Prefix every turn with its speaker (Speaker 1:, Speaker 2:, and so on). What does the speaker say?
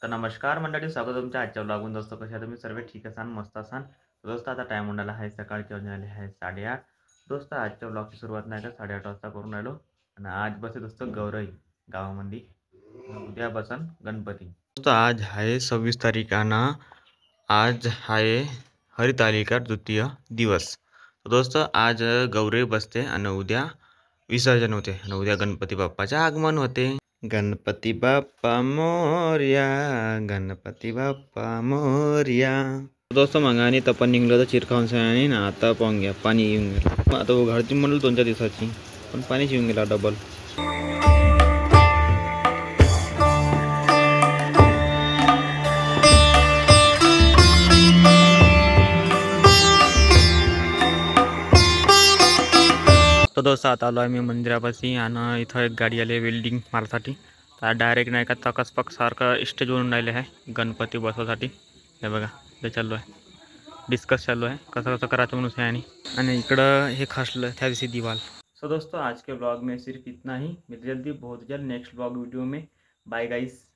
Speaker 1: तर नमस्कार मंडळी, स्वागत आहे तुमच्या आजच्या व्लॉगमध्ये. दोस्तों, कशा तुम्ही सर्व ठीक असाल, मस्त असाल. दोस्तों, आता टाईम होऊन आहे सकाळचे, वाजले आहे 8:30. दोस्तों, आजच्या व्लॉगची सुरुवात नाही का 8:30 वाजता करून राहिलो. आणि आज बसे दोस्तों गौरई गावामध्ये. उद्या बसन गणपती. दोस्तों, आज आहे 26 तारीख आणि आज आहे हरितालिका द्वितीय दिवस. दोस्तों, आज गौरई बसते आणि उद्या विसर्जन होते आणि उद्या गणपती बाप्पाचे आगमन होते. गणपती बाप्पा मोरया, गणपती बाप्पा मोरया. दोस्तों, मग आणि तपन निघलं तर चिरखाऊन आणि ना आता पाहून घ्या पाणी येऊन गेलं. आता उघडती म्हणलं 2-4 दिवसाची, पण पाणीच येऊन गेला डबल. तर दोस्तों, आता आलो आहे मी मंदिरापाशी आणि इथं एक गाडी आली आहे वेल्डिंग मारसाठी. तर डायरेक्ट नाही का तकसपक सारखं स्टेजवरून राहिले आहे गणपती बसवासाठी. हे बघा, ते चालू आहे, डिस्कस चालू है कसं कसं करायचं म्हणून है. आणि इकडं हे खसलं त्या दिवशी दीवाल. सो दोस्तों, आज के ब्लॉग में सिर्फ इतना ही. मिलते जल्दी, बहुत जल्द नेक्स्ट ब्लॉग वीडियो में. Bye guys.